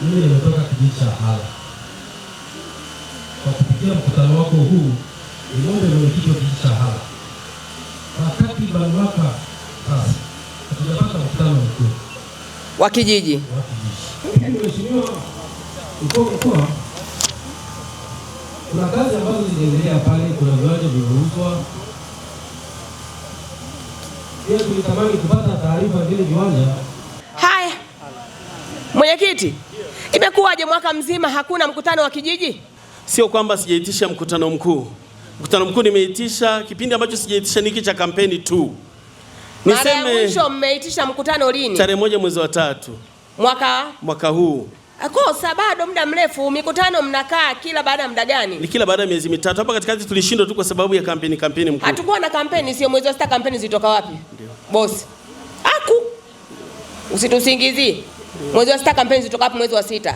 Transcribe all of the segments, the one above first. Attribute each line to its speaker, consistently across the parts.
Speaker 1: Mimi nimetoka kijiji cha Hala. Kwa kupitia mkutano wako huu, niombe mwenyekiti wa kijiji cha Hala, takriban mwaka sasa hatujapata mkutano mkuu
Speaker 2: wa kijiji.
Speaker 1: Mheshimiwa mkuu wa mkoa, kuna kazi ambazo zinaendelea pale, kuna viwanja vimeuzwa. Pia tulitamani kupata taarifa vile viwanja.
Speaker 2: Haya, mwenyekiti, imekuwaje mwaka mzima hakuna mkutano wa kijiji?
Speaker 3: Sio kwamba sijaitisha mkutano mkuu. Mkutano mkuu nimeitisha, kipindi ambacho sijaitisha niki cha kampeni tu.
Speaker 2: Mara ya mwisho mmeitisha mkutano lini?
Speaker 3: Tarehe 1 mwezi wa 3. Mwaka huu.
Speaker 2: Kosa bado muda mrefu. Mikutano mnakaa kila baada ya muda gani?
Speaker 3: Ni kila baada ya miezi mitatu. Hapa katikati tulishindwa tu kwa sababu ya kampeni mkuu.
Speaker 2: Hatukuwa na kampeni, sio mwezi wa 6. Kampeni zilitoka wapi?
Speaker 3: Ndio.
Speaker 2: Bosi. Usitusingizie. Mwezi wa 6 kampeni zilitoka wapi mwezi wa 6?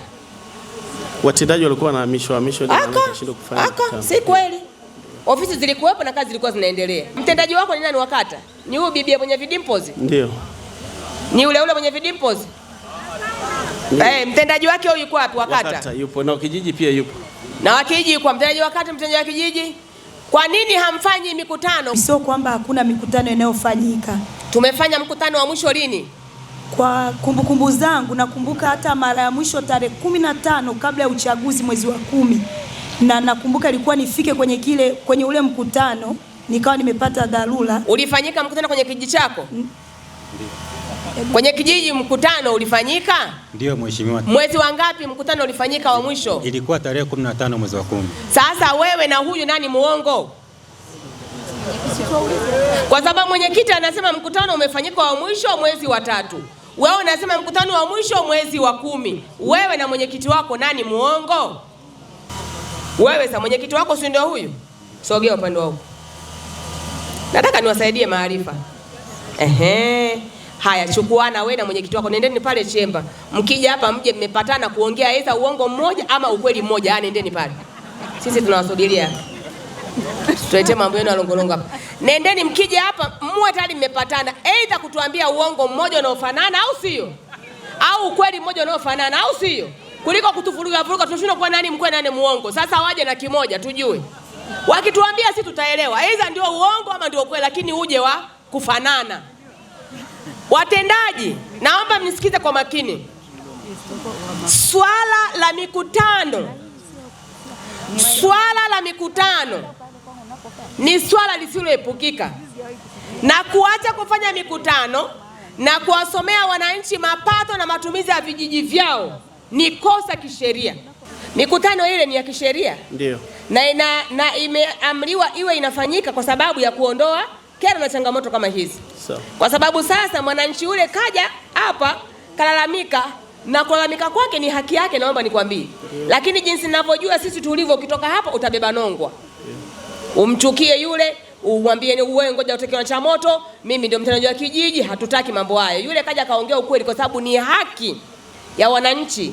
Speaker 3: Watendaji walikuwa wanahamishwa ndio wanashindwa kufanya.
Speaker 2: Si kweli. Ofisi zilikuwepo na kazi zilikuwa zinaendelea. Mtendaji wako ni nani wakata? Ni huyu bibi mwenye vidimpozi?
Speaker 3: Ndio.
Speaker 2: Ni ule mwenye vidimpozi? Mtendaji wake huyu yuko wapi wakata?
Speaker 3: Wakata yupo na kijiji pia yupo.
Speaker 2: Na wakijiji yuko mtendaji wakata, mtendaji wa kijiji. Kwa nini hamfanyi mikutano?
Speaker 4: Sio kwamba hakuna mikutano inayofanyika.
Speaker 2: Tumefanya mkutano wa mwisho lini?
Speaker 4: Kwa kumbukumbu zangu nakumbuka hata mara ya mwisho tarehe 15 kabla ya uchaguzi mwezi wa 10. Na nakumbuka ilikuwa nifike kwenye ule mkutano, nikawa nimepata dharura.
Speaker 2: Ulifanyika mkutano kwenye kijiji chako? Kwenye kijiji mkutano ulifanyika?
Speaker 5: Ndio mheshimiwa.
Speaker 2: Mwezi wa ngapi mkutano ulifanyika wa mwisho?
Speaker 5: Ilikuwa tarehe 15 mwezi wa 10.
Speaker 2: Sasa wewe na huyu nani muongo? Kwa sababu mwenyekiti anasema mkutano umefanyika wa mwisho mwezi wa 3. Wewe unasema mkutano wa mwisho mwezi wa 10. Wewe na mwenyekiti wako nani muongo? Wewe sasa mwenyekiti wako si ndio huyu? Sogea upande wako. Nataka niwasaidie maarifa. Haya, chukuana wewe na mwenyekiti wako, nendeni pale chemba. Mkija hapa mje mmepatana kuongea aidha uongo mmoja ama ukweli mmoja. Nendeni pale. Sisi tunawasubiria. Tuletee mambo yenu alongolongo hapa. Nendeni mkija hapa muwe tayari mmepatana aidha kutuambia uongo mmoja unaofanana au sio? Au ukweli mmoja unaofanana au sio? Kuliko kutufuruga tunashindwa kwa nani mkwe nani muongo. Sasa waje na kimoja tujue. Wakituambia sisi tutaelewa. Aidha ndio uongo ama ndio kweli, lakini uje wa kufanana. Watendaji, naomba mnisikize kwa makini. Swala la mikutano ni swala lisiloepukika. Na kuacha kufanya mikutano na kuwasomea wananchi mapato na matumizi ya vijiji vyao ni kosa kisheria. Mikutano ile ni ya kisheria.
Speaker 3: Ndio.
Speaker 2: Na imeamriwa iwe inafanyika kwa sababu ya kuondoa kero na changamoto kama hizi. Kwa sababu sasa mwananchi ule kaja hapa kalalamika, na kulalamika kwake ni haki yake, naomba nikwambie. Lakini jinsi ninavyojua sisi tulivyo, ukitoka hapa utabeba nongwa. Umchukie yule, umwambie ni wewe ngoja utekewa cha moto, mimi ndio mtendaji wa kijiji, hatutaki mambo hayo. Yule kaja kaongea ukweli kwa sababu ni haki ya wananchi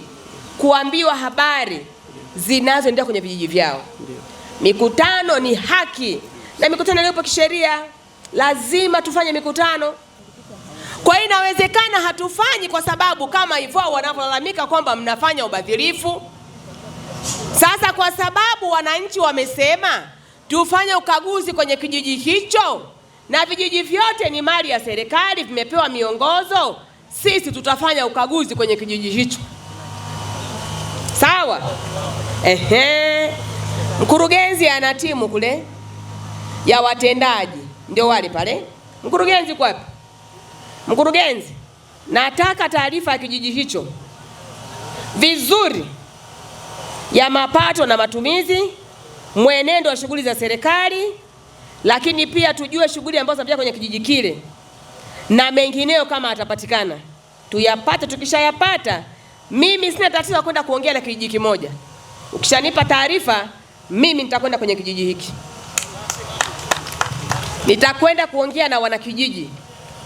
Speaker 2: kuambiwa habari zinazoendelea kwenye vijiji vyao. Mikutano ni haki na mikutano iliyopo kisheria. Lazima tufanye mikutano. Kwa hiyo inawezekana hatufanyi kwa sababu kama hivyo wanavyolalamika kwamba mnafanya ubadhirifu. Sasa kwa sababu wananchi wamesema tufanye ukaguzi kwenye kijiji hicho na vijiji vyote ni mali ya serikali, vimepewa miongozo, sisi tutafanya ukaguzi kwenye kijiji hicho. Sawa? Mkurugenzi ana timu kule ya watendaji, ndio wale pale. Mkurugenzi kwa wapi? Mkurugenzi, nataka taarifa ya kijiji hicho vizuri ya mapato na matumizi, mwenendo wa shughuli za serikali, lakini pia tujue shughuli ambazo zinafanyika kwenye kijiji kile na mengineo kama atapatikana. Tuyapate, tukishayapata mimi sina tatizo kwenda kuongea na kijiji kimoja. Ukishanipa taarifa mimi nitakwenda kwenye kijiji hiki. Nitakwenda kuongea na wanakijiji.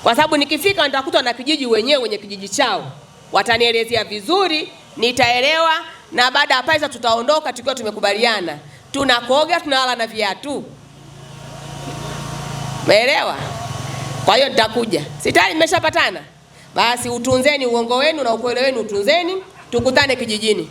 Speaker 2: Kwa sababu nikifika nitakuta na kijiji wenyewe wenye kijiji chao. Watanielezea vizuri, nitaelewa, na baada ya pale tutaondoka tukiwa tumekubaliana. Tunakoga, tunalala na viatu. Umeelewa? Kwa hiyo nitakuja. Sitaki nimeshapatana. Basi utunzeni uongo wenu na ukweli wenu utunzeni. tukutane kijijini.